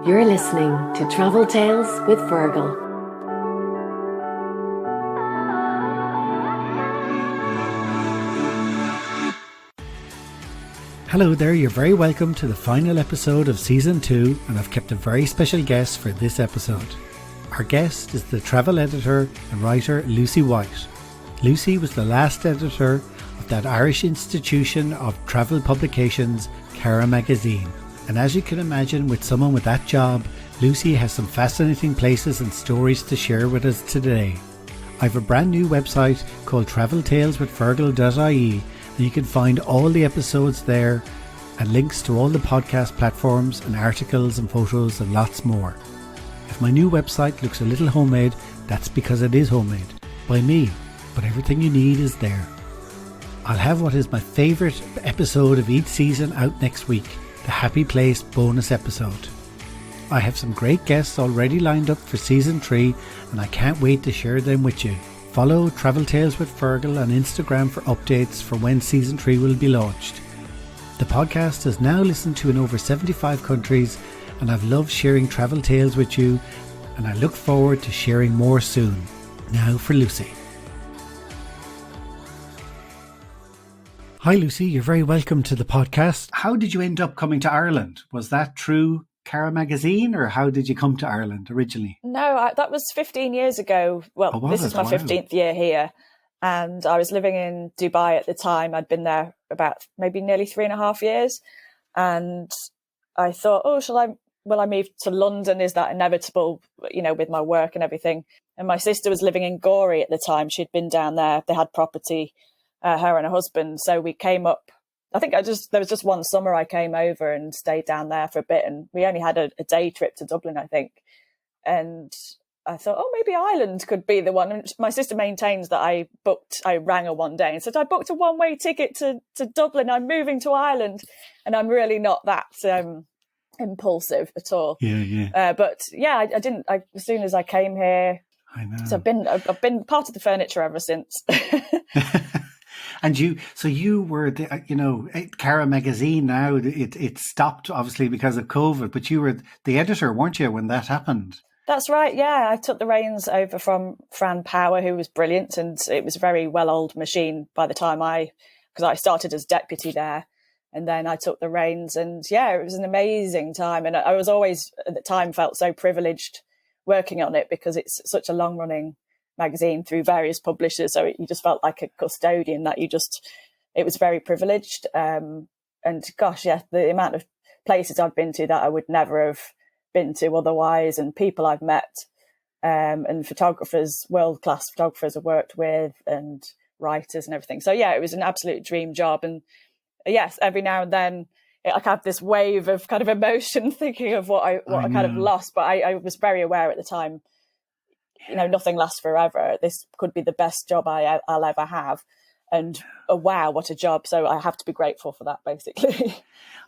You're listening to Travel Tales with Fergal. Hello there, you're very welcome to the final episode of Season 2, and I've kept a very special guest for this episode. Our guest is the travel editor and writer Lucy White. Lucy was the last editor of that Irish institution of travel publications, Cara Magazine. And as you can imagine, with someone with that job, Lucy has some fascinating places and stories to share with us today. I have a brand new website called traveltaleswithfergal.ie, and you can find all the episodes there and links to all the podcast platforms and articles and photos and lots more. If my new website looks a little homemade, that's because it is homemade by me, but everything you need is there. I'll have what is my favourite episode of each season out next week, the Happy Place bonus episode. I have some great guests already lined up for Season 3 and I can't wait to share them with you. Follow Travel Tales with Fergal on Instagram for updates for when Season 3 will be launched. The podcast is now listened to in over 75 countries and I've loved sharing travel tales with you, and I look forward to sharing more soon. Now for Lucy. Hi Lucy, you're very welcome to the podcast. How did you end up coming to Ireland? Was that through Cara Magazine, or how did you come to Ireland originally? No, that was 15 years ago. Well, this is my 15th year here. And I was living in Dubai at the time. I'd been there about maybe nearly 3.5 years. And I thought, will I move to London? Is that inevitable, with my work and everything? And my sister was living in Gorey at the time. She'd been down there. They had property, her and her husband. So we came up. I think there was just one summer I came over and stayed down there for a bit, and we only had a day trip to Dublin, I think. And I thought, maybe Ireland could be the one. And my sister maintains that I rang her one day and said, I booked a one-way ticket to Dublin. I'm moving to Ireland. And I'm really not that impulsive at all. Yeah. But yeah, I didn't. As soon as I came here, I know. So I've been part of the furniture ever since. And you were, Cara Magazine now, it stopped obviously because of COVID, but you were the editor, weren't you, when that happened? That's right, yeah. I took the reins over from Fran Power, who was brilliant, and it was a very well-oiled machine by the time because I started as deputy there, and then I took the reins, and yeah, it was an amazing time. And I was always, at the time, felt so privileged working on it because it's such a long-running magazine through various publishers, so you just felt like a custodian, that it was very privileged. And gosh, yeah, the amount of places I've been to that I would never have been to otherwise, and people I've met, and photographers, world-class photographers I've worked with, and writers and everything. So yeah, it was an absolute dream job. And yes, every now and then I have this wave of kind of emotion thinking of what I kind of lost, but I was very aware at the time, nothing lasts forever. This could be the best job I'll ever have. And wow, what a job. So I have to be grateful for that, basically.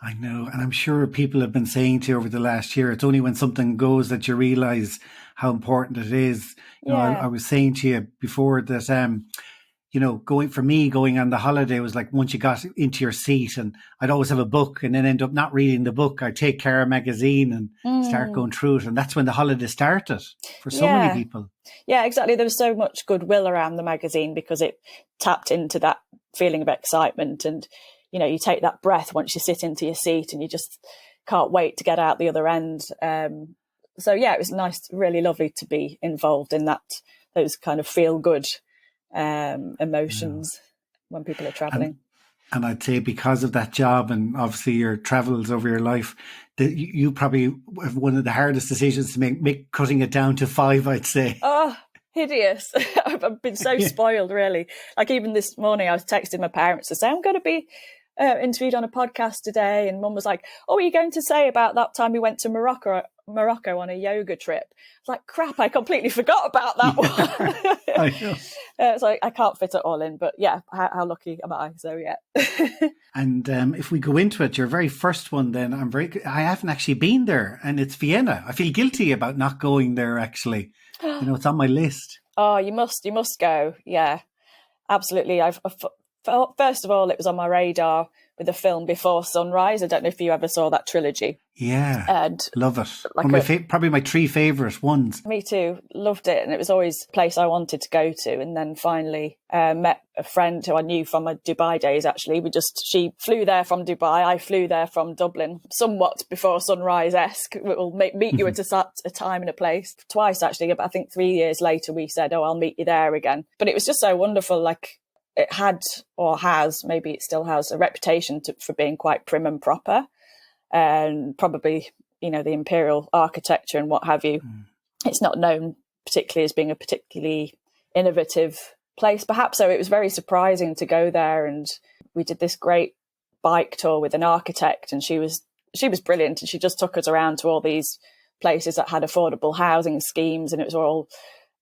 I know. And I'm sure people have been saying to you over the last year, it's only when something goes that you realise how important it is. I was saying to you before that, going on the holiday was like once you got into your seat, and I'd always have a book and then end up not reading the book. I'd take Cara Magazine and start going through it. And that's when the holiday started for so many people. Yeah, exactly. There was so much goodwill around the magazine because it tapped into that feeling of excitement. And, you take that breath once you sit into your seat and you just can't wait to get out the other end. So yeah, it was nice, really lovely to be involved in those kind of feel good emotions when people are traveling. And I'd say because of that job and obviously your travels over your life, that you probably have one of the hardest decisions to make cutting it down to 5, I'd say. Oh, hideous. I've been so spoiled, really. Like even this morning I was texting my parents to say I'm going to be interviewed on a podcast today, and Mum was like, are you going to say about that time we went to Morocco on a yoga trip? It's like, crap, I completely forgot about that one. I know. So I can't fit it all in, but yeah, how lucky am I? So yeah. And if we go into it, your very first one, then I haven't actually been there, and it's Vienna. I feel guilty about not going there. Actually, it's on my list. Oh, you must go. Yeah, absolutely. First of all, it was on my radar with a film Before Sunrise. I don't know if you ever saw that trilogy. Yeah, And love it. like One of my probably my 3 favourite ones. Me too, loved it, and it was always a place I wanted to go to. And then finally met a friend who I knew from my Dubai days. Actually, she flew there from Dubai, I flew there from Dublin, somewhat Before Sunrise-esque. We'll meet you at a time and a place. Twice actually, but I think 3 years later we said, "Oh, I'll meet you there again." But it was just so wonderful. Like, it had, or has, maybe it still has, a reputation for being quite prim and proper. And probably, the imperial architecture and what have you. It's not known particularly as being a particularly innovative place, perhaps. So it was very surprising to go there, and we did this great bike tour with an architect, and she was brilliant, and she just took us around to all these places that had affordable housing schemes, and it was all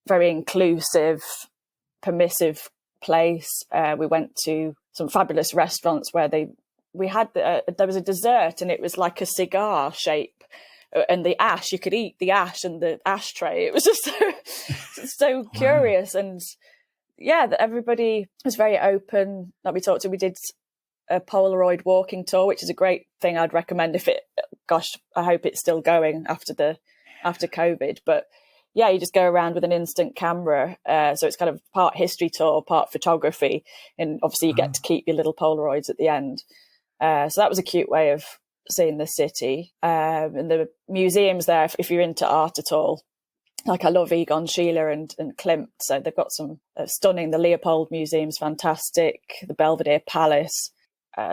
very inclusive, permissive place. We went to some fabulous restaurants where there was a dessert, and it was like a cigar shape, and the ash, you could eat the ash and the ashtray. It was just so wow. Curious. And yeah, that everybody was very open that we talked to. We did a Polaroid walking tour, which is a great thing. I'd recommend I hope it's still going after COVID. But yeah, you just go around with an instant camera. So it's kind of part history tour, part photography. And obviously you get to keep your little Polaroids at the end. So that was a cute way of seeing the city. And the museums there, if you're into art at all, like I love Egon Schiele and Klimt. So they've got some stunning, the Leopold Museum's fantastic, the Belvedere Palace.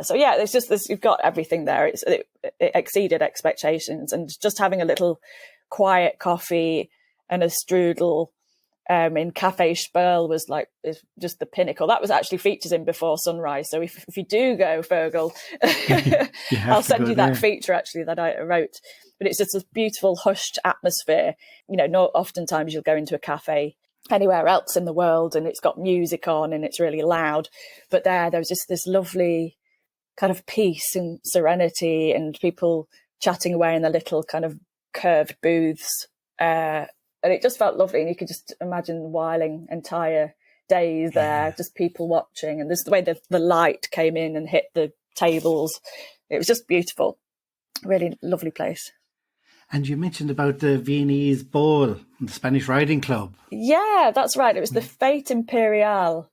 So yeah, it's just this, you've got everything there. It exceeded expectations, and just having a little quiet coffee and a strudel in Café Sperl is just the pinnacle. That was actually features in Before Sunrise. So if you do go, Fergal, I'll send you that feature actually that I wrote. But it's just a beautiful hushed atmosphere. Not oftentimes you'll go into a cafe anywhere else in the world and it's got music on and it's really loud. But there was just this lovely kind of peace and serenity, and people chatting away in the little kind of curved booths. And it just felt lovely, and you could just imagine whiling entire days there, just people watching. And this is the way the light came in and hit the tables. It was just beautiful. Really lovely place. And you mentioned about the Viennese Ball, the Spanish Riding Club. Yeah, that's right. It was the Fête Impériale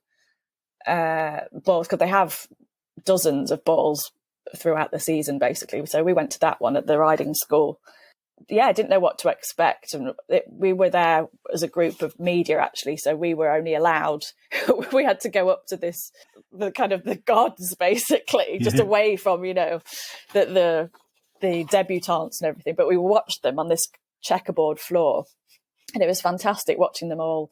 balls, because they have dozens of balls throughout the season, basically. So we went to that one at the riding school. Yeah, I didn't know what to expect. And we were there as a group of media, actually. So we were only allowed, we had to go up to the kind of the gods, basically, just away from, the debutantes and everything. But we watched them on this checkerboard floor. And it was fantastic watching them all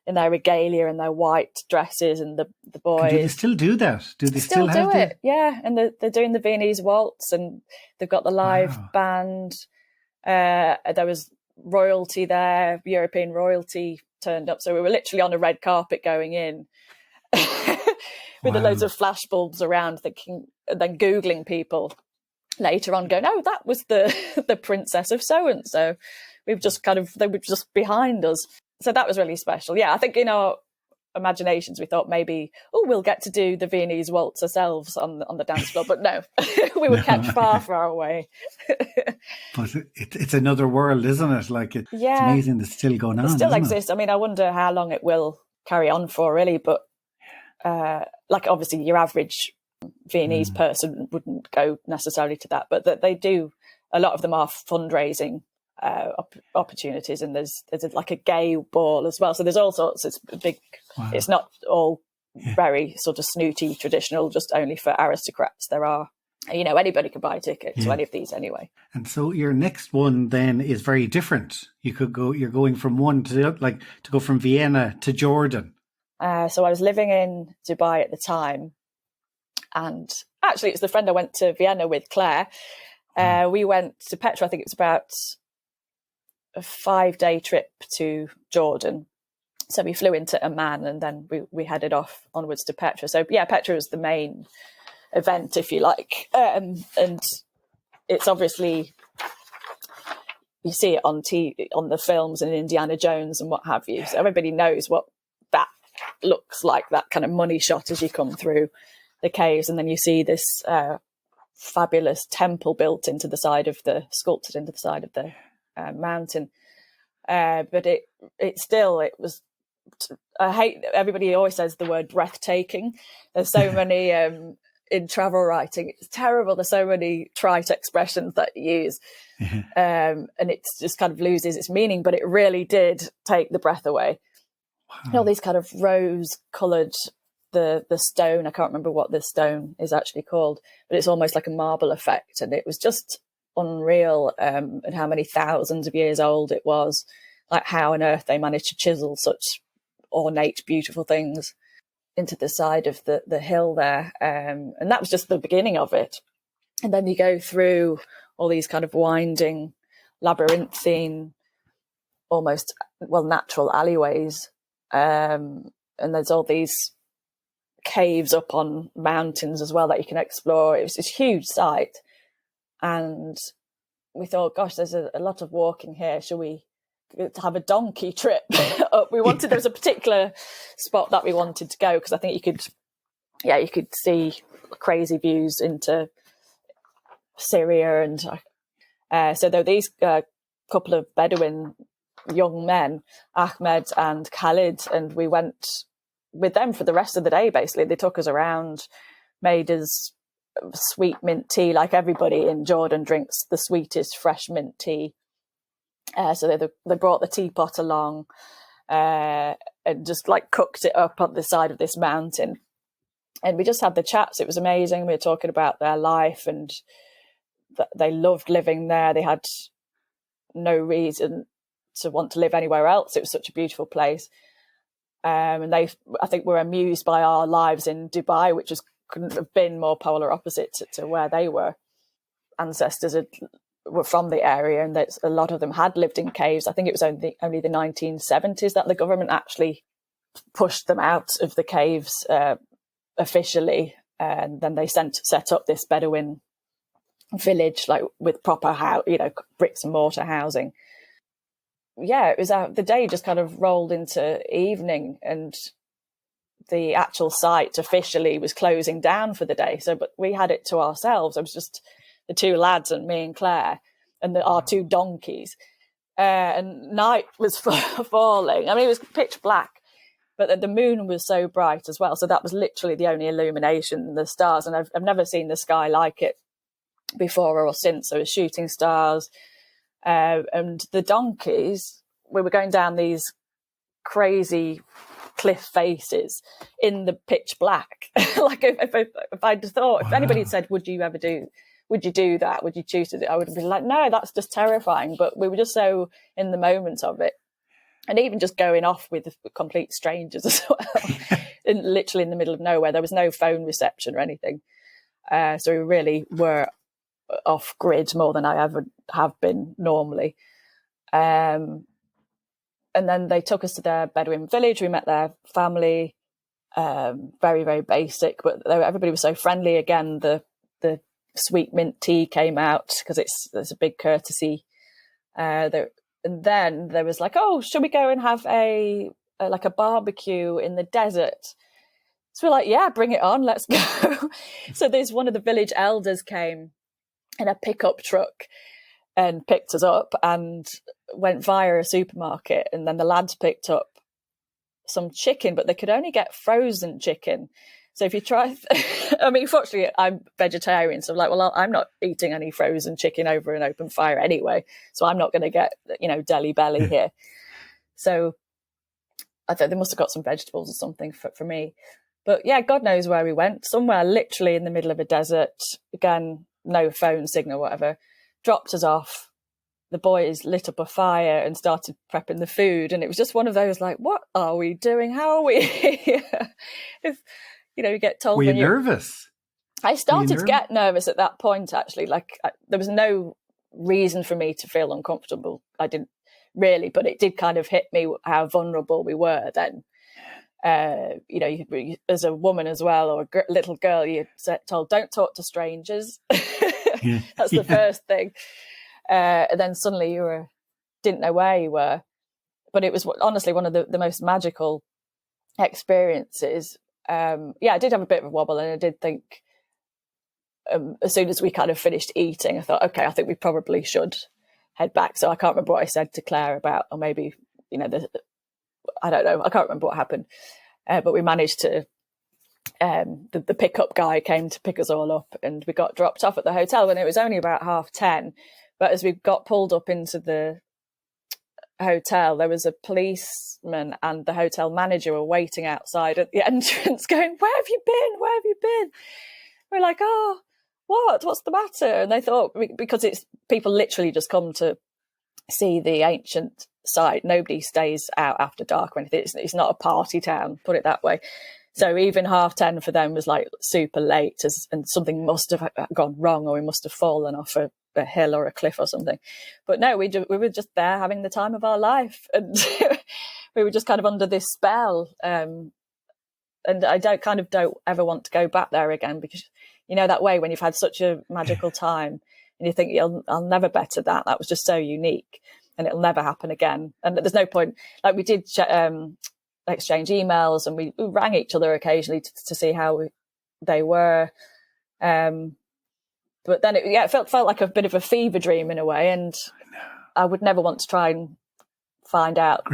in their regalia and their white dresses, and the boys. And do they still do that? Do they still do have it? Yeah. And they're doing the Viennese waltz, and they've got the live band. There was royalty there, European royalty turned up. So we were literally on a red carpet going in with loads of flash bulbs around, thinking, and then Googling people later on going, oh, that was the princess of so-and-so. They were just behind us. So that was really special. Yeah, I think in our imaginations we thought maybe, we'll get to do the Viennese waltz ourselves on the dance floor, but no, we were kept far away. But it's another world, isn't it? Like it's amazing that's still going on. It still exists. I mean, I wonder how long it will carry on for, really. But like obviously your average Viennese person wouldn't go necessarily to that, but they do. A lot of them are fundraising opportunities, and there's like a gay ball as well. So there's all sorts. It's big. Wow. It's not all very sort of snooty traditional, just only for aristocrats. There are, anybody can buy a ticket to any of these anyway. And so your next one then is very different. You're going from one to to go from Vienna to Jordan. So I was living in Dubai at the time, and actually it's the friend I went to Vienna with, Claire. We went to Petra. I think it was about a 5-day trip to Jordan. So we flew into Amman, and then we headed off onwards to Petra. So yeah, Petra was the main event, if you like. And it's obviously, you see it on the films and Indiana Jones and what have you. So everybody knows what that looks like, that kind of money shot as you come through. the caves, and then you see this fabulous temple built into the side of sculpted into the side of the mountain. But it was, I hate, everybody always says the word breathtaking. There's so many in travel writing, it's terrible. There's so many trite expressions that you use, and it just kind of loses its meaning, but it really did take the breath away. Wow. All these kind of rose-coloured, the stone, I can't remember what the stone is actually called, but it's almost like a marble effect, and it was just unreal, and how many thousands of years old it was, like how on earth they managed to chisel such ornate, beautiful things into the side of the hill there. And that was just the beginning of it. And then you go through all these kind of winding, labyrinthine, almost, natural alleyways. And there's all these caves up on mountains as well that you can explore. It was this huge site. And we thought, gosh, there's a lot of walking here. Shall we have a donkey trip up? There was a particular spot that we wanted to go, because I think you could see crazy views into Syria. And so there were these couple of Bedouin young men, Ahmed and Khalid, and we went with them for the rest of the day. Basically, they took us around, made us sweet mint tea, like everybody in Jordan drinks the sweetest fresh mint tea. So they brought the teapot along and just like cooked it up on the side of this mountain. And we just had the chats. It was amazing. We were talking about their life, and they loved living there. They had no reason to want to live anywhere else. It was such a beautiful place. And I think, were amused by our lives in Dubai, which couldn't have been more polar opposite to where they were. Ancestors were from the area, and a lot of them had lived in caves. I think it was only the 1970s that the government actually pushed them out of the caves officially, and then they set up this Bedouin village, like with proper bricks and mortar housing. Yeah, it was the day just kind of rolled into evening, and the actual site officially was closing down for the day. But we had it to ourselves. It was just the two lads and me and Claire and our two donkeys. And night was falling. I mean, it was pitch black, but the moon was so bright as well. So that was literally the only illumination, the stars. And I've never seen the sky like it before or since. There was shooting stars. And the donkeys, we were going down these crazy cliff faces in the pitch black. Like if I'd thought, if anybody had said, would you do that? Would you choose to do it? I would have been like, no, that's just terrifying. But we were just so in the moment of it. And even just going off with complete strangers as well, literally in the middle of nowhere. There was no phone reception or anything. So we really were off grid more than I ever have been normally. And then they took us to their Bedouin village. We met their family, very, very basic, but everybody was so friendly. Again, the sweet mint tea came out because there's a big courtesy. And then there was like, oh, should we go and have a barbecue in the desert? So we're like, yeah, bring it on, let's go. So there's one of the village elders came in a pickup truck and picked us up and went via a supermarket. And then the lads picked up some chicken, but they could only get frozen chicken. So if you try, I mean, fortunately, I'm vegetarian. So I'm like, well, I'm not eating any frozen chicken over an open fire anyway. So I'm not going to get, deli belly here. So I thought they must have got some vegetables or something for me. But yeah, God knows where we went. Somewhere literally in the middle of a desert. Again, no phone signal, whatever. Dropped us off. The boys lit up a fire and started prepping the food. And it was just one of those like, what are we doing? How are we here? You get told. Were you nervous? I started to get nervous at that point, actually. Like there was no reason for me to feel uncomfortable. I didn't really, but it did kind of hit me how vulnerable we were then. As a woman as well, or a little girl, you're told, don't talk to strangers. That's the first thing. And then suddenly didn't know where you were. But it was honestly one of the most magical experiences. I did have a bit of a wobble, and I did think as soon as we kind of finished eating, I thought, okay, I think we probably should head back. So I can't remember what I said to Claire about, or maybe, I don't know. I can't remember what happened. But we managed to, the pickup guy came to pick us all up, and we got dropped off at the hotel when it was only about 10:30. But as we got pulled up into the hotel, there was a policeman and the hotel manager were waiting outside at the entrance going, where have you been? Where have you been? We're like, oh, what's the matter? And they thought, because it's people literally just come to see the ancient site. Nobody stays out after dark or anything. It's not a party town, put it that way. So even 10:30 for them was like super late, and something must have gone wrong, or we must have fallen off a hill or a cliff or something. But no, we were just there having the time of our life, and we were just kind of under this spell. And I don't ever want to go back there again, because that way when you've had such a magical time and you think I'll never better that. That was just so unique, and it'll never happen again. And there's no point. Like, we did exchange emails, and we rang each other occasionally to see how they were. But then it felt like a bit of a fever dream in a way, and I would never want to try and find out,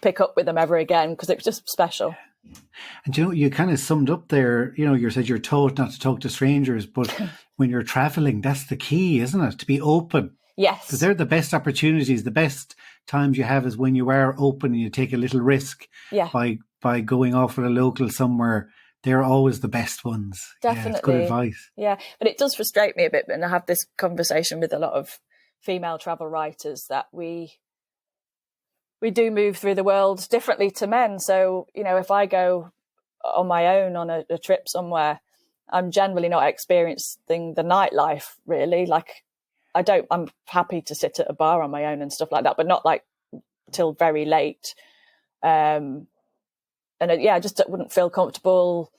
pick up with them ever again, because it was just special. And you kind of summed up there, you said you're taught not to talk to strangers, but when you're traveling, that's the key, isn't it? To be open. Yes. Because they're the best opportunities, the best times you have is when you are open and you take a little risk by going off with a local somewhere. They're always the best ones. Definitely. Yeah, it's good advice. Yeah, but it does frustrate me a bit, and I have this conversation with a lot of female travel writers, that we do move through the world differently to men. So, if I go on my own on a trip somewhere, I'm generally not experiencing the nightlife, really. Like, I'm happy to sit at a bar on my own and stuff like that, but not like till very late. I just wouldn't feel comfortable.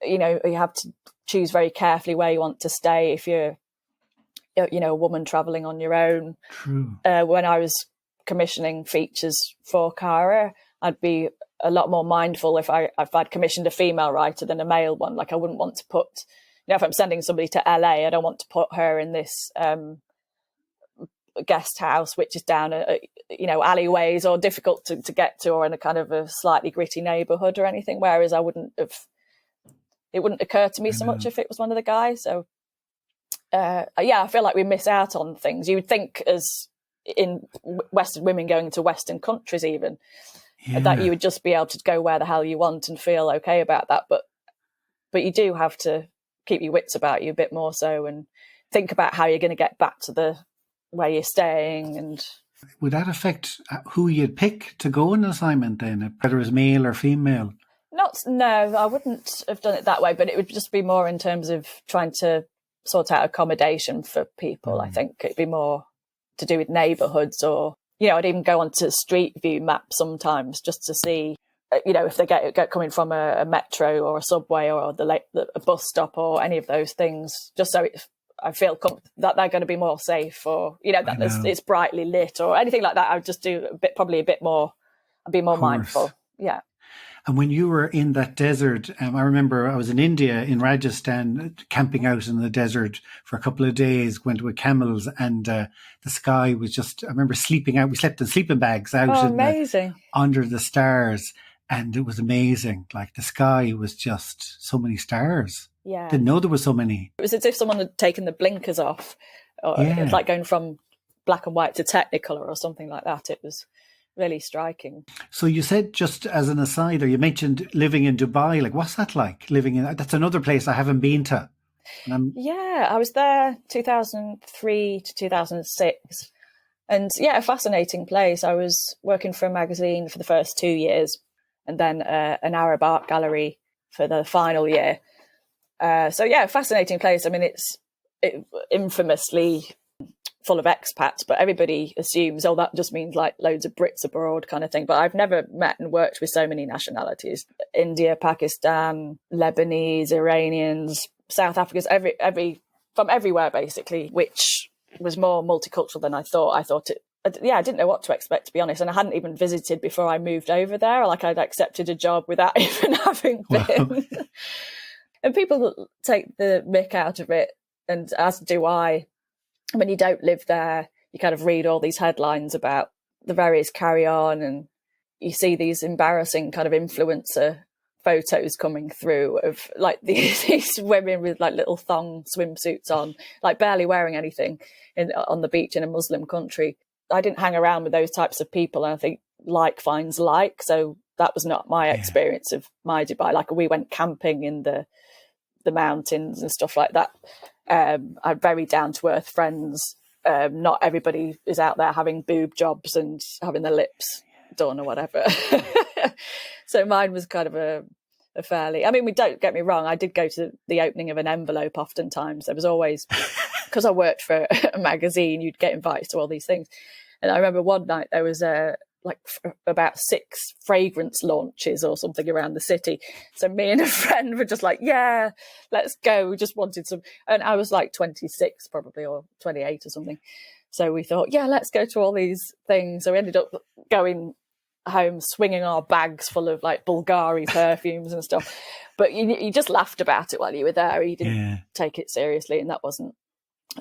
You have to choose very carefully where you want to stay if you're, a woman traveling on your own. True. When I was commissioning features for Cara, I'd be a lot more mindful if I'd commissioned a female writer than a male one. Like, I wouldn't want to put, if I'm sending somebody to LA, I don't want to put her in this guest house, which is down alleyways or difficult to get to, or in a kind of a slightly gritty neighborhood or anything. Whereas it wouldn't occur to me so much if it was one of the guys. So I feel like we miss out on things. You would think, as in Western women going to Western countries even, that you would just be able to go where the hell you want and feel okay about that. But you do have to keep your wits about you a bit more so, and think about how you're going to get back to where you're staying. And would that affect who you'd pick to go on an assignment then, whether it's male or female? No, I wouldn't have done it that way, but it would just be more in terms of trying to sort out accommodation for people. I think it'd be more to do with neighbourhoods, or I'd even go onto Street View maps sometimes just to see, if they get coming from a metro or a subway or a bus stop or any of those things, just so I feel that they're going to be more safe, or that it's brightly lit or anything like that. I would just do probably a bit more. I'd be more mindful. Yeah. And when you were in that desert, I remember I was in India, in Rajasthan, camping out in the desert for a couple of days, went with camels, and the sky was just, I remember sleeping out. We slept in sleeping bags out amazing. Under the stars, and it was amazing. Like, the sky was just so many stars. Yeah. Didn't know there were so many. It was as if someone had taken the blinkers off. It's like going from black and white to Technicolor or something like that. It was really striking. So you said, just as an aside, or you mentioned living in Dubai. Like, what's that like, living in? That's another place I haven't been to. Yeah, I was there 2003 to 2006. And a fascinating place. I was working for a magazine for the first 2 years, and then an Arab art gallery for the final year. Fascinating place. I mean, it's infamously full of expats, but everybody assumes, that just means like loads of Brits abroad kind of thing. But I've never met and worked with so many nationalities: India, Pakistan, Lebanese, Iranians, South Africans, every from everywhere basically, which was more multicultural than I thought. I thought I didn't know what to expect, to be honest. And I hadn't even visited before I moved over there. Like, I'd accepted a job without even having been. Wow. And people take the mick out of it, and as do I. When you don't live there, you kind of read all these headlines about the various carry-on, and you see these embarrassing kind of influencer photos coming through of like these women with like little thong swimsuits on, like barely wearing anything on the beach in a Muslim country. I didn't hang around with those types of people, and I think like finds like, so that was not my experience of my Dubai. Like, we went camping in the mountains and stuff like that. I had very down to earth friends. Not everybody is out there having boob jobs and having their lips done or whatever. So mine was kind of a fairly, I mean, don't get me wrong, I did go to the opening of an envelope oftentimes. There was always, because I worked for a magazine, you'd get invited to all these things. And I remember one night there was about 6 fragrance launches or something around the city. So me and a friend were just like, yeah, let's go. We just wanted some. And I was like 26 probably, or 28 or something. So we thought, yeah, let's go to all these things. So we ended up going home swinging our bags full of like Bulgari perfumes and stuff. But you just laughed about it while you were there. You didn't take it seriously. And that wasn't,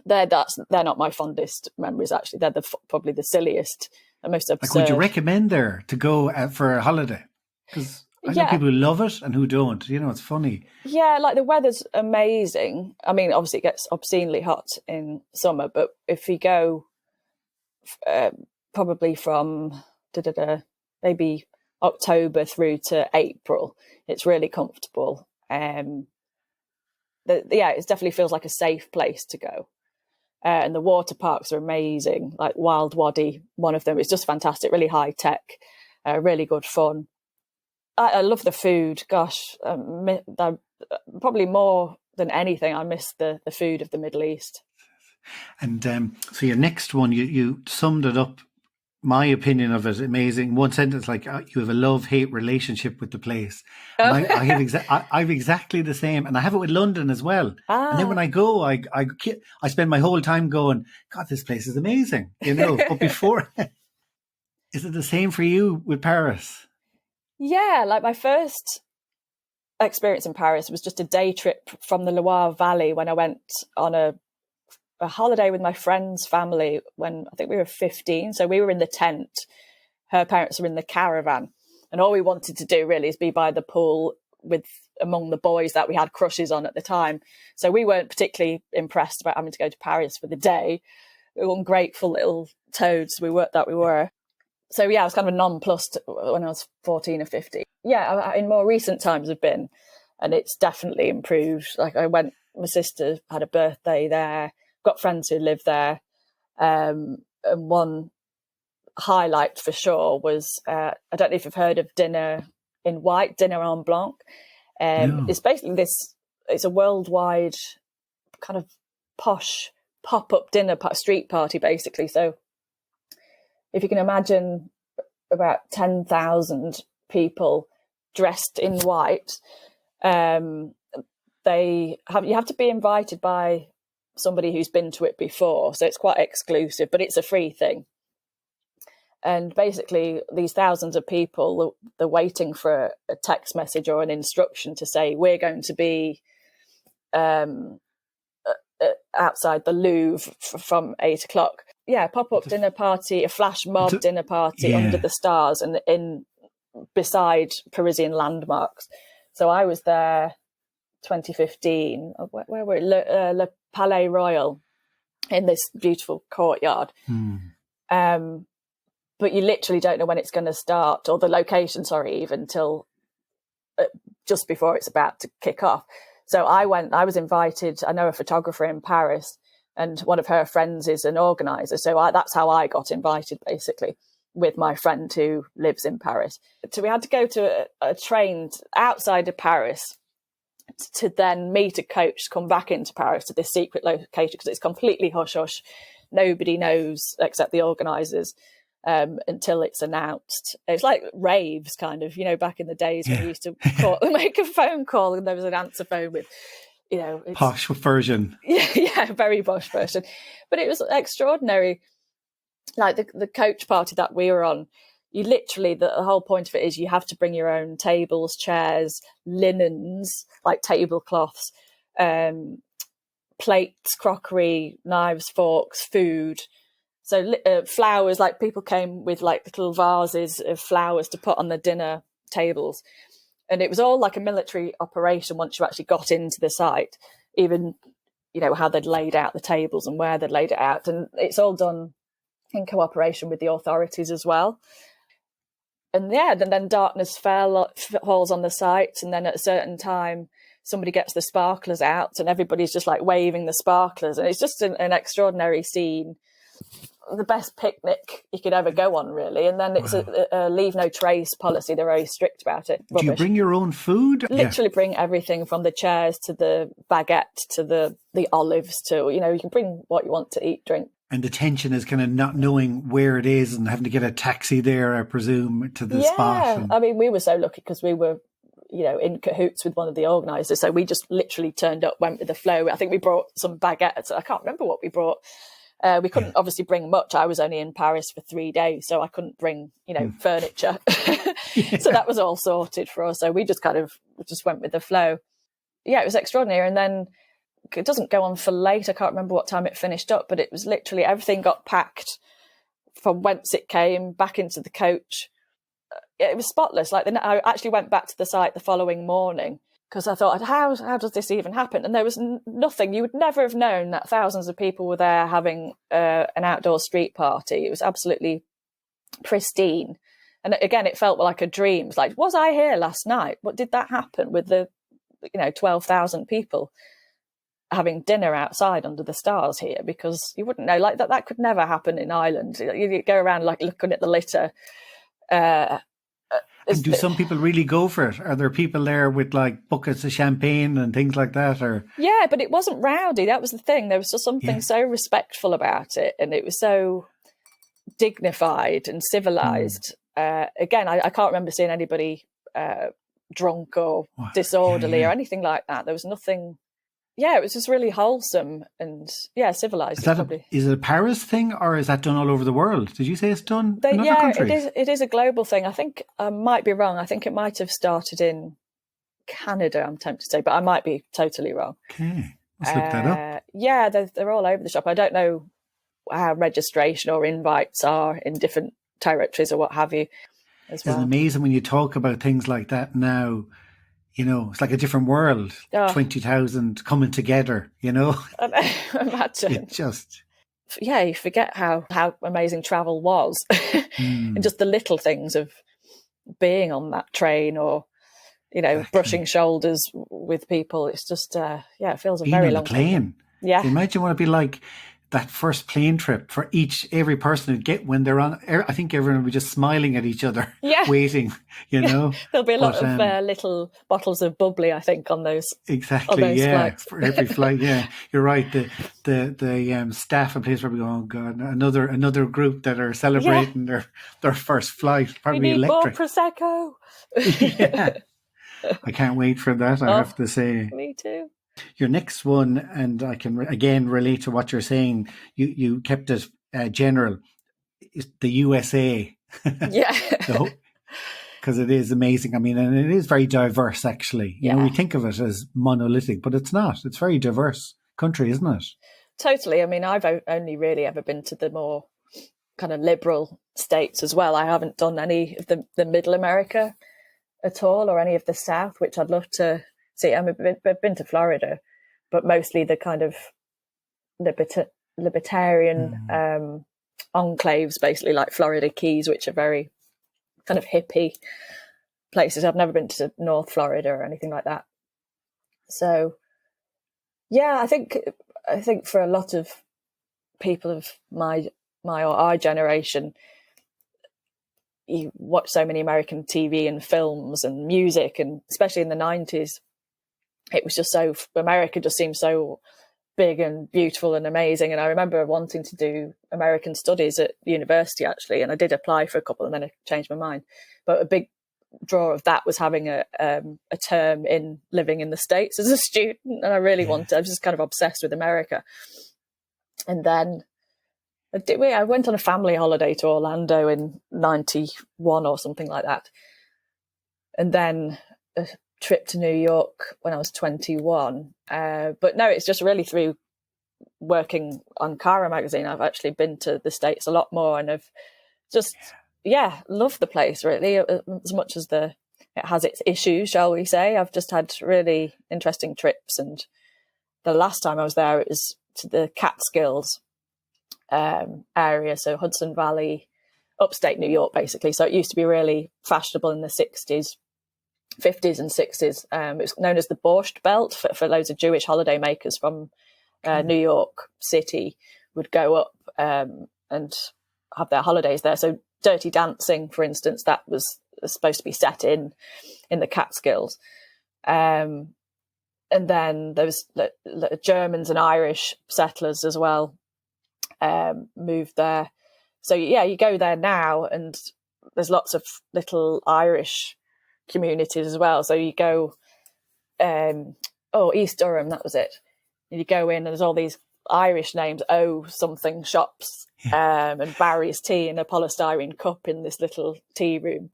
they're not my fondest memories, actually. They're probably the silliest and most absurd. Like, would you recommend there to go for a holiday? Because I know people who love it and who don't. You know, it's funny. Yeah, like the weather's amazing. I mean, obviously it gets obscenely hot in summer, but if you go probably from maybe October through to April, it's really comfortable. It definitely feels like a safe place to go. And the water parks are amazing, like Wild Wadi, one of them. It's just fantastic, really high tech, really good fun. I love the food. Gosh, probably more than anything, I miss the food of the Middle East. And so your next one, you summed it up. My opinion of it, amazing. One sentence, like, you have a love-hate relationship with the place. And I have exactly the same, and I have it with London as well. And then when I go, I spend my whole time going, God, this place is amazing, you know. But before, is it the same for you with Paris? Yeah, like my first experience in Paris was just a day trip from the Loire Valley when I went on a holiday with my friend's family when I think we were 15. So we were in the tent. Her parents were in the caravan. And all we wanted to do really is be by the pool among the boys that we had crushes on at the time. So we weren't particularly impressed about having to go to Paris for the day. We were ungrateful little toads we were. So yeah, I was kind of nonplussed when I was 14 or 15. Yeah, in more recent times I've been, and it's definitely improved. Like my sister had a birthday there, got friends who live there. And one highlight for sure was, I don't know if you've heard of Dinner in White, Dinner en Blanc. No. It's basically it's a worldwide kind of posh pop-up dinner street party, basically. So if you can imagine about 10,000 people dressed in white, you have to be invited by somebody who's been to it before. So it's quite exclusive, but it's a free thing. And basically these thousands of people, they're waiting for a text message or an instruction to say, we're going to be outside the Louvre from 8:00. Yeah, pop-up dinner party, a flash mob dinner party under the stars and beside Parisian landmarks. So I was there 2015. Where were it? Le Palais Royal, in this beautiful courtyard. But you literally don't know when it's going to start, or the location, even till just before it's about to kick off. So I was invited. I know a photographer in Paris, and one of her friends is an organizer. So that's how I got invited, basically, with my friend who lives in Paris. So we had to go to a train outside of Paris to then meet a coach to come back into Paris to this secret location, because it's completely hush-hush. Nobody knows except the organisers until it's announced. It's like raves, kind of, back in the days when you used to make a phone call and there was an answer phone with, posh version. Yeah, very posh version. But it was extraordinary. like the coach party that we were on, you literally, the whole point of it is you have to bring your own tables, chairs, linens, like tablecloths, plates, crockery, knives, forks, food. So flowers, like people came with like little vases of flowers to put on the dinner tables. And it was all like a military operation once you actually got into the site, even, you know, how they'd laid out the tables and where they'd laid it out. And it's all done in cooperation with the authorities as well. And yeah, then darkness falls on the site. And then at a certain time, somebody gets the sparklers out and everybody's just like waving the sparklers. And it's just an extraordinary scene. The best picnic you could ever go on, really. And then it's a leave no trace policy. They're very strict about it. Do you bring your own food? Literally bring everything from the chairs to the baguette to the olives to, you know, you can bring what you want to eat, drink. And the tension is kind of not knowing where it is and having to get a taxi there, I presume, to the spot. I mean, we were so lucky because we were, you know, in cahoots with one of the organisers. So we just literally turned up, went with the flow. I think we brought some baguettes. I can't remember what we brought. We couldn't obviously bring much. I was only in Paris for 3 days, so I couldn't bring, you know, furniture. So that was all sorted for us. So we just kind of just went with the flow. Yeah, it was extraordinary. And then it doesn't go on for late. I can't remember what time it finished up, but it was literally everything got packed from whence it came back into the coach. It was spotless. Like I actually went back to the site the following morning because I thought, how does this even happen? And there was nothing. You would never have known that thousands of people were there having an outdoor street party. It was absolutely pristine. And again, it felt like a dream. It was like, was I here last night? What did that happen with the, 12,000 people having dinner outside under the stars here? Because you wouldn't know, like that could never happen in Ireland. You go around like looking at the litter. And do some people really go for it? Are there people there with like buckets of champagne and things like that? Or yeah, but it wasn't rowdy. That was the thing. There was just something so respectful about it, and it was so dignified and civilized. Again, I can't remember seeing anybody drunk or disorderly or anything like that. There was nothing. Yeah, it was just really wholesome and civilized. Is it a Paris thing or is that done all over the world? Did you say it's done in other countries? It is a global thing. I think I might be wrong. I think it might have started in Canada, I'm tempted to say, but I might be totally wrong. Okay, let's look that up. Yeah, they're all over the shop. I don't know how registration or invites are in different territories or what have you as well. It's amazing when you talk about things like that now. It's like a different world. 20,000 coming together, Imagine. You forget how amazing travel was. And just the little things of being on that train or, brushing shoulders with people. It's just, it feels being very on long the plane. time. Yeah. Imagine what it'd be like that first plane trip for every person would get when they're on. I think everyone would be just smiling at each other, waiting, There'll be a lot of little bottles of bubbly, I think, on those. Exactly, on those flights. For every flight, you're right. The staff and place probably go, oh God, another group that are celebrating their first flight, probably we need electric. More Prosecco. Yeah, I can't wait for that. I have to say, me too. Your next one, and I can again relate to what you're saying. You kept it general. Is the USA? Yeah, because it is amazing. I mean, and it is very diverse. Actually, we think of it as monolithic, but it's not. It's very diverse country, isn't it? Totally. I mean, I've only really ever been to the more kind of liberal states as well. I haven't done any of the Middle America at all, or any of the South, which I'd love to. See, I've been to Florida, but mostly the kind of libertarian enclaves, basically like Florida Keys, which are very kind of hippie places. I've never been to North Florida or anything like that. So, I think for a lot of people of my or our generation, you watch so many American TV and films and music, and especially in the 90s. It was just America just seemed so big and beautiful and amazing. And I remember wanting to do American studies at university, actually. And I did apply for a couple and then I changed my mind. But a big draw of that was having a term in living in the States as a student. And I really wanted, I was just kind of obsessed with America. And then I went on a family holiday to Orlando in 91 or something like that. And then a trip to New York when I was 21. But no, it's just really through working on Cara magazine. I've actually been to the States a lot more, and I've just, loved the place really, as much as it has its issues, shall we say. I've just had really interesting trips. And the last time I was there, it was to the Catskills area, so Hudson Valley, upstate New York, basically. So it used to be really fashionable in the 60s, 50s and 60s. It was known as the Borscht Belt for loads of Jewish holidaymakers from New York City would go up and have their holidays there. So Dirty Dancing, for instance, that was supposed to be set in the Catskills. And then there was Germans and Irish settlers as well moved there. So you go there now, and there's lots of little Irish communities as well. So you go, East Durham, that was it. You go in, and there's all these Irish names, something shops, and Barry's tea in a polystyrene cup in this little tea room.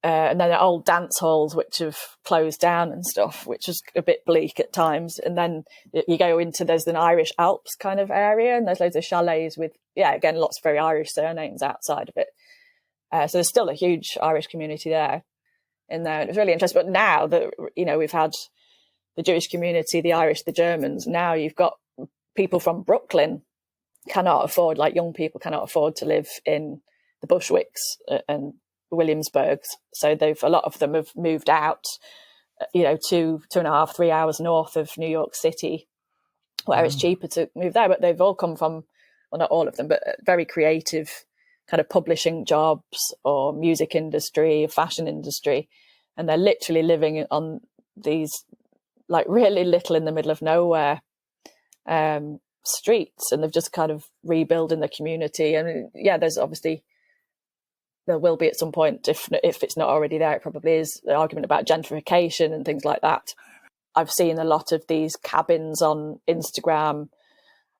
And then old dance halls which have closed down and stuff, which is a bit bleak at times. And then you go into, there's an Irish Alps kind of area, and there's loads of chalets with, again, lots of very Irish surnames outside of it. So there's still a huge Irish community there. In there, and it was really interesting. But now that, we've had the Jewish community, the Irish, the Germans, now you've got people from Brooklyn young people cannot afford to live in the Bushwicks and Williamsburgs. So a lot of them have moved out, 2.5, 3 hours north of New York City, where it's cheaper to move there. But they've all come from, well, not all of them, but very creative kind of publishing jobs or music industry, fashion industry. And they're literally living on these like really little in the middle of nowhere streets, and they've just kind of rebuilding the community. And there's obviously, there will be at some point, if it's not already there, it probably is, the argument about gentrification and things like that. I've seen a lot of these cabins on Instagram,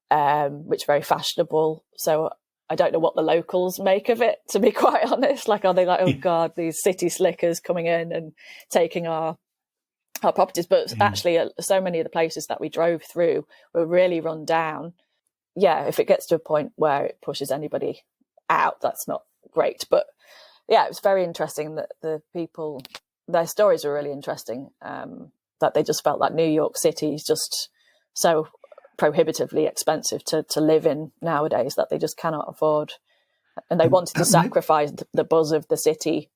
which are very fashionable. So I don't know what the locals make of it, to be quite honest. Like, are they like, oh God, these city slickers coming in and taking our properties? But actually, so many of the places that we drove through were really run down. If it gets to a point where it pushes anybody out, that's not great. But it was very interesting that the people, their stories were really interesting, that they just felt like New York City is just so prohibitively expensive to live in nowadays that they just cannot afford, and they wanted to sacrifice the buzz of the city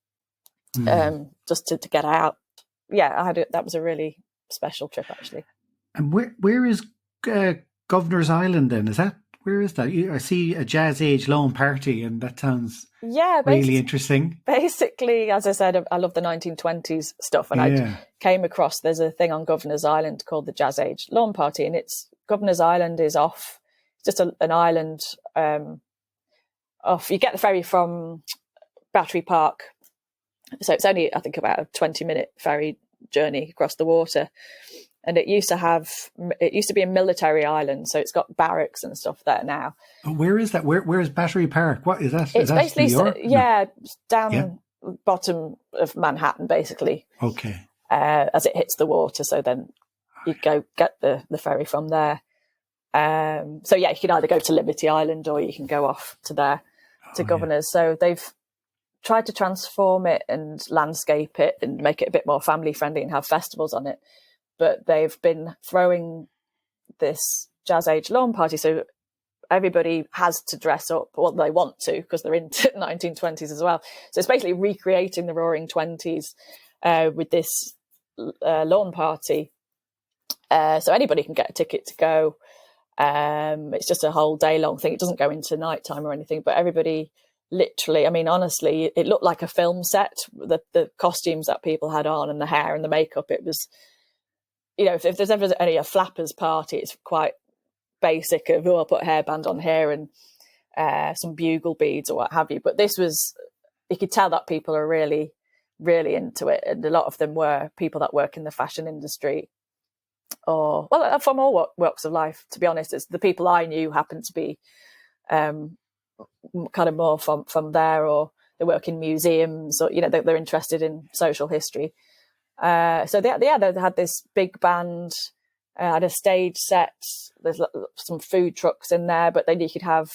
just to get out. That was a really special trip, actually. And where is Governor's Island then? Where is that? I see a Jazz Age lawn party, and that sounds really interesting. Basically, as I said, I love the 1920s stuff, and I came across, there's a thing on Governor's Island called the Jazz Age lawn party, and Governor's Island is off, just an island off. You get the ferry from Battery Park, so it's only, I think, about a 20-minute ferry journey across the water. And it used to be a military island, so it's got barracks and stuff there now. But where is that? Where is Battery Park? What is that? It's basically, New York? Down bottom of Manhattan, basically. Okay. As it hits the water, so then you go get the ferry from there. You can either go to Liberty Island or you can go off to there to Governor's. So they've tried to transform it and landscape it and make it a bit more family friendly and have festivals on it. But they've been throwing this Jazz Age lawn party, so everybody has to dress up. Well, they want to, because they're into 1920s as well. So it's basically recreating the Roaring Twenties with this lawn party. So anybody can get a ticket to go. It's just a whole day long thing. It doesn't go into nighttime or anything, but everybody literally, I mean, honestly, it looked like a film set. The costumes that people had on and the hair and the makeup, it was, if there's ever a flappers party, it's quite basic of, I'll put a hairband on here and some bugle beads or what have you. But this was, you could tell that people are really, really into it. And a lot of them were people that work in the fashion industry, or, well, from all walks of life, to be honest. It's the people I knew happened to be kind of more from there, or they work in museums, or they're interested in social history. So they had this big band, had a stage set. There's some food trucks in there, but then you could have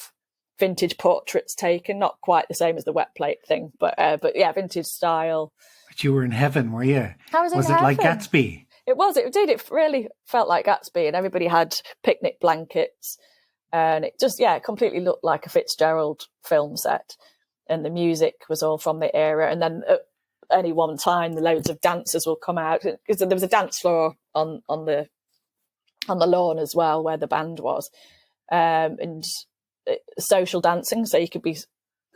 vintage portraits taken, not quite the same as the wet plate thing, but yeah, vintage style. But you were in heaven, were you? Was it like Gatsby? It was. It did. It really felt like Gatsby, and everybody had picnic blankets, and it just completely looked like a Fitzgerald film set. And the music was all from the era. And then at any one time, the loads of dancers will come out, because there was a dance floor on the lawn as well where the band was, and social dancing. So you could be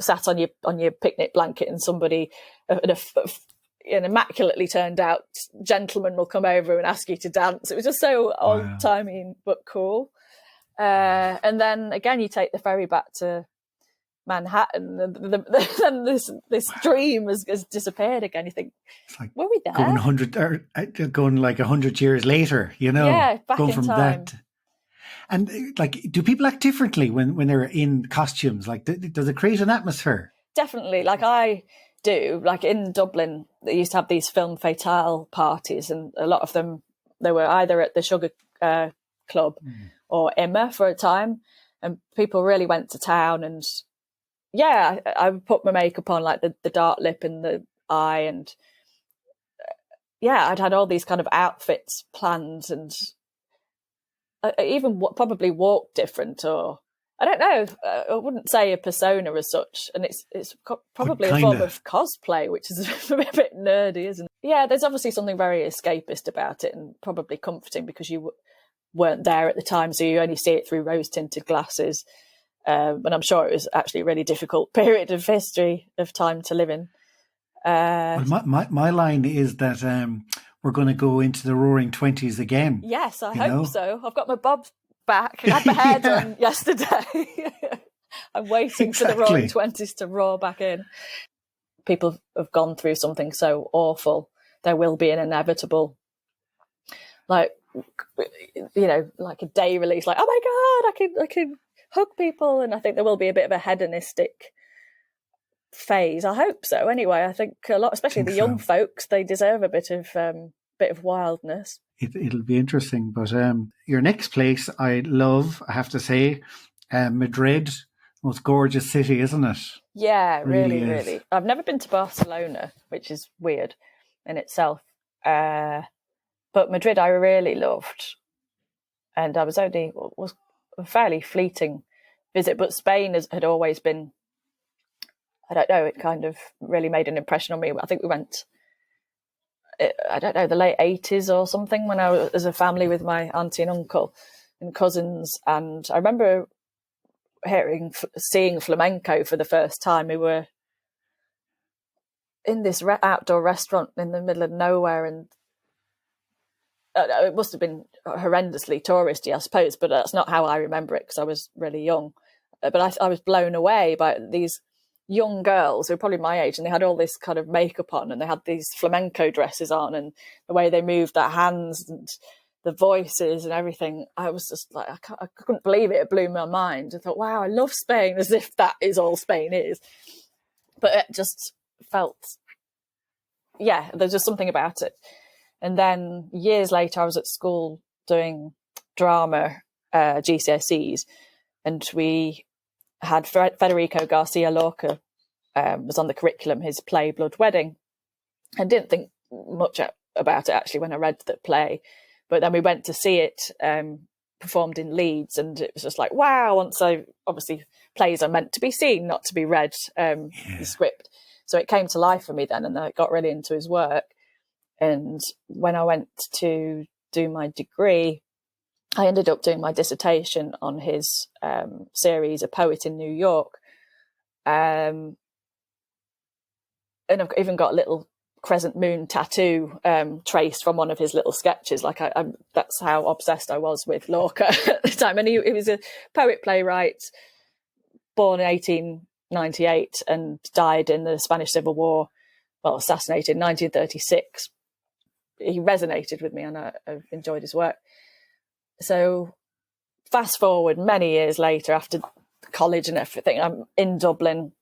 sat on your picnic blanket, and somebody, an immaculately turned out gentleman, will come over and ask you to dance. It was just so old timey but cool. And then again, you take the ferry back to Manhattan, and then this dream has disappeared again. You think, it's like, were we there? Going like 100 years later, back going in from time. that. And like, do people act differently when they're in costumes? Like, does it create an atmosphere? Definitely. Like I do. Like in Dublin, they used to have these film fatale parties, and a lot of them, they were either at the Sugar Club or Emma for a time, and people really went to town. And I would put my makeup on, like the dark lip and the eye, and I'd had all these kind of outfits planned, and I even probably walked different, or I don't know. I wouldn't say a persona as such, and it's probably a form of cosplay, which is a bit nerdy, isn't it? Yeah, there's obviously something very escapist about it, and probably comforting because you weren't there at the time, so you only see it through rose-tinted glasses. And I'm sure it was actually a really difficult period of history, of time to live in. Well, my line is that we're going to go into the roaring 20s again. Yes, I hope so. I've got my bob back. I had my hair done yesterday. I'm waiting for the roaring 20s to roar back in. People have gone through something so awful. There will be an inevitable, like a day release, like, oh my God, I can hug people. And I think there will be a bit of a hedonistic phase. I hope so. Anyway, I think a lot, especially the young folks, they deserve a bit of wildness. It'll be interesting. But your next place I love, I have to say, Madrid, most gorgeous city, isn't it? Yeah, really. I've never been to Barcelona, which is weird in itself. But Madrid I really loved. And I was a fairly fleeting visit, but Spain had always been, I don't know, it kind of really made an impression on me. I think we went, I don't know, the late 80s or something, when I was as a family with my auntie and uncle and cousins. And I remember seeing flamenco for the first time. We were in this outdoor restaurant in the middle of nowhere, and it must have been horrendously touristy, I suppose, but that's not how I remember it because I was really young. But I was blown away by these young girls who were probably my age, and they had all this kind of makeup on, and they had these flamenco dresses on, and the way they moved their hands and the voices and everything. I was just like, I couldn't believe it. It blew my mind. I thought, wow, I love Spain, as if that is all Spain is. But it just felt, there's just something about it. And then years later, I was at school doing drama GCSEs, and we had Federico Garcia Lorca was on the curriculum, his play Blood Wedding. I didn't think much about it actually when I read the play, but then we went to see it performed in Leeds, and it was just like, wow. Once obviously plays are meant to be seen, not to be read, the script. So it came to life for me then, and I got really into his work. And when I went to do my degree, I ended up doing my dissertation on his series, A Poet in New York. And I've even got a little crescent moon tattoo traced from one of his little sketches. Like that's how obsessed I was with Lorca at the time. And he was a poet playwright, born in 1898 and died in the Spanish Civil War, assassinated in 1936. He resonated with me, and I've enjoyed his work. So fast forward many years later, after college and everything. I'm in Dublin,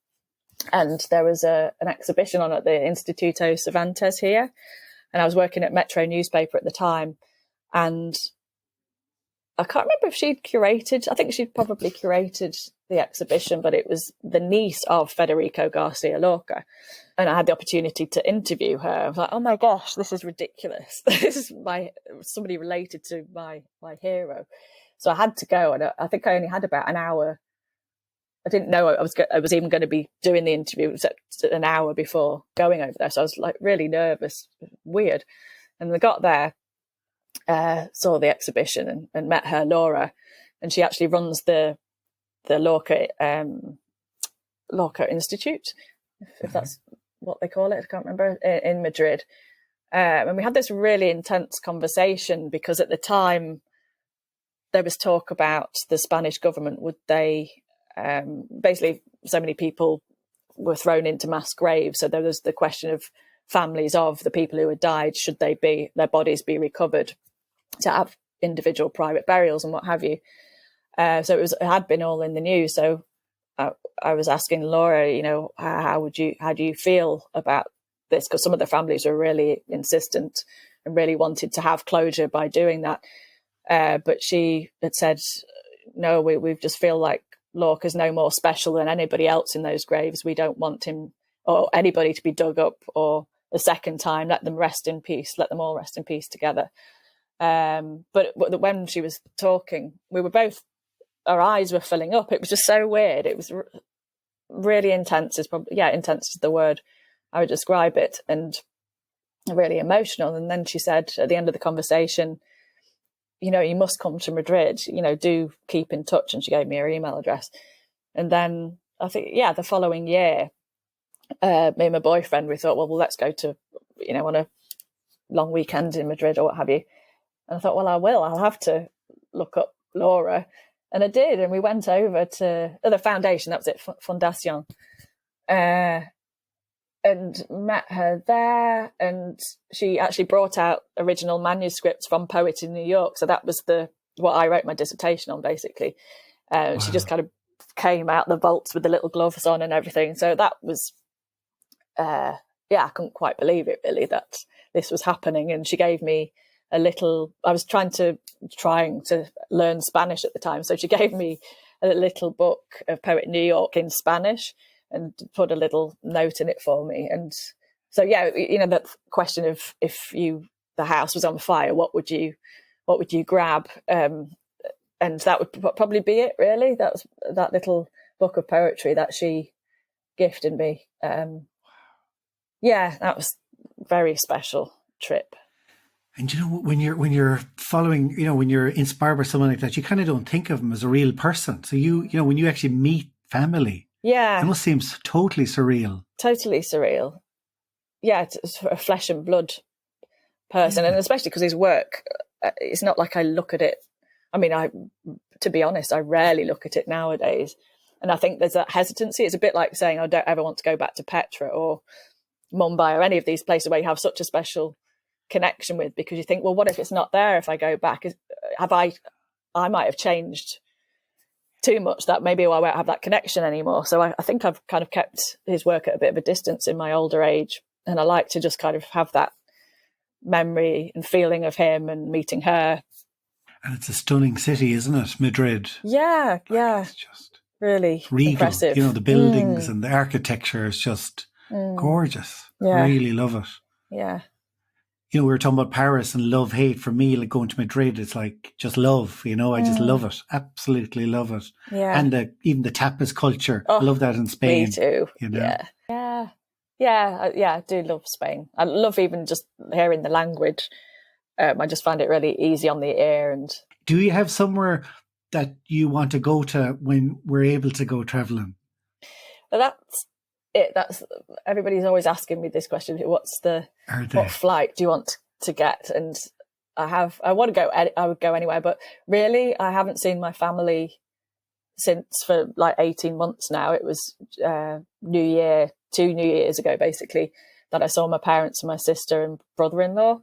and there was an exhibition on at the Instituto Cervantes here, and I was working at Metro newspaper at the time, and I can't remember if she'd curated. I think she'd probably curated the exhibition, but it was the niece of Federico Garcia Lorca. And I had the opportunity to interview her. I was like, oh my gosh, this is ridiculous. This is somebody related to my hero. So I had to go. And I think I only had about an hour. I didn't know I was even going to be doing the interview except an hour before going over there. So I was like really nervous, weird. And I got there, saw the exhibition and met her, Laura. And she actually runs the Lorca Institute, if that's what they call it. I can't remember, in Madrid. And we had this really intense conversation because at the time there was talk about the Spanish government, would they, basically so many people were thrown into mass graves. So there was the question of families of the people who had died, should their bodies be recovered to have individual private burials and what have you. So it had been all in the news. So I was asking Laura, how do you feel about this? Because some of the families were really insistent and really wanted to have closure by doing that. But she had said, no, we just feel like Lorca's no more special than anybody else in those graves. We don't want him or anybody to be dug up or a second time. Let them rest in peace. Let them all rest in peace together. But when she was talking, we were both, our eyes were filling up. It was just so weird. It was really intense. Intense is the word I would describe it, and really emotional. And then she said at the end of the conversation, you must come to Madrid, do keep in touch. And she gave me her email address. And then I think, the following year, me and my boyfriend, we thought, well, let's go to, on a long weekend in Madrid or what have you. And I thought, well, I'll have to look up Laura. And I did. And we went over to the foundation, that was it, Fundación, and met her there. And she actually brought out original manuscripts from poets in New York. So that was what I wrote my dissertation on, basically. Wow. She just kind of came out the vaults with the little gloves on and everything. So that was, I couldn't quite believe it, really, that this was happening. And she gave me I was trying to learn Spanish at the time. So she gave me a little book of Poet New York in Spanish and put a little note in it for me. And so, that question of if the house was on fire, what would you grab? And that would probably be it, really. That was that little book of poetry that she gifted me. That was a very special trip. And when you're following, when you're inspired by someone like that, you kind of don't think of them as a real person. So when you actually meet family, it must seem totally surreal. Totally surreal. Yeah, it's a flesh and blood person, and especially because his work, it's not like I look at it. I mean, to be honest, I rarely look at it nowadays, and I think there's that hesitancy. It's a bit like saying I don't ever want to go back to Petra or Mumbai or any of these places where you have such a special connection with, because you think, well, what if it's not there if I go back? I might have changed too much that maybe I won't have that connection anymore. So I think I've kind of kept his work at a bit of a distance in my older age, and I like to just kind of have that memory and feeling of him and meeting her. And it's a stunning city, isn't it, Madrid? Yeah. It's just really regal. Impressive. The buildings and the architecture is just gorgeous. Yeah. Really love it. Yeah. We were talking about Paris and love, hate. For me, like going to Madrid, it's like just love, I just love it. Absolutely love it. Yeah. And even the tapas culture. I love that in Spain. Me too. Yeah, I do love Spain. I love even just hearing the language. I just find it really easy on the ear. And do you have somewhere that you want to go to when we're able to go travelling? But that's it. That's everybody's always asking me this question: what flight do you want to get? And I want to go. I would go anywhere, but really, I haven't seen my family for like 18 months now. It was New Year, 2 New Years ago, basically, that I saw my parents and my sister and brother-in-law.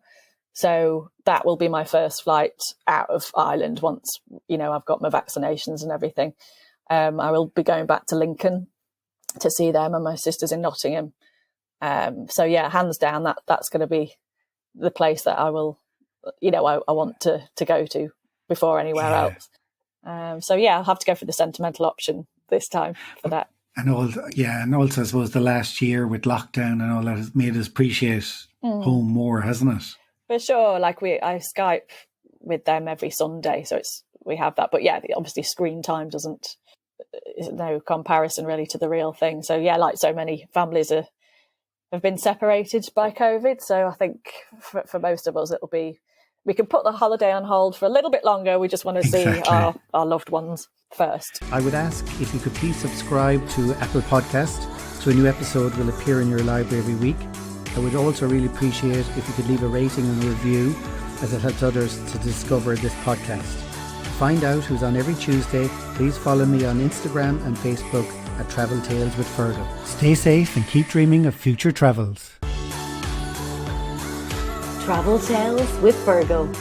So that will be my first flight out of Ireland once, I've got my vaccinations and everything. I will be going back to Lincoln to see them, and my sister's in Nottingham. So yeah, hands down, that's going to be the place that I will, I want to go to before anywhere else. So yeah, I'll have to go for the sentimental option this time for that. And also I suppose the last year with lockdown and all that has made us appreciate home more, hasn't it? For sure. Like I Skype with them every Sunday, so we have that. But yeah, obviously screen time is no comparison really to the real thing. So yeah, like so many families have been separated by COVID. So I think for most of us, we can put the holiday on hold for a little bit longer. We just want to see our loved ones first. I would ask if you could please subscribe to Apple Podcast so a new episode will appear in your library every week. I would also really appreciate if you could leave a rating and a review, as it helps others to discover this podcast. To find out who's on every Tuesday, please follow me on Instagram and Facebook at Travel Tales with Fergal. Stay safe and keep dreaming of future travels. Travel Tales with Fergal.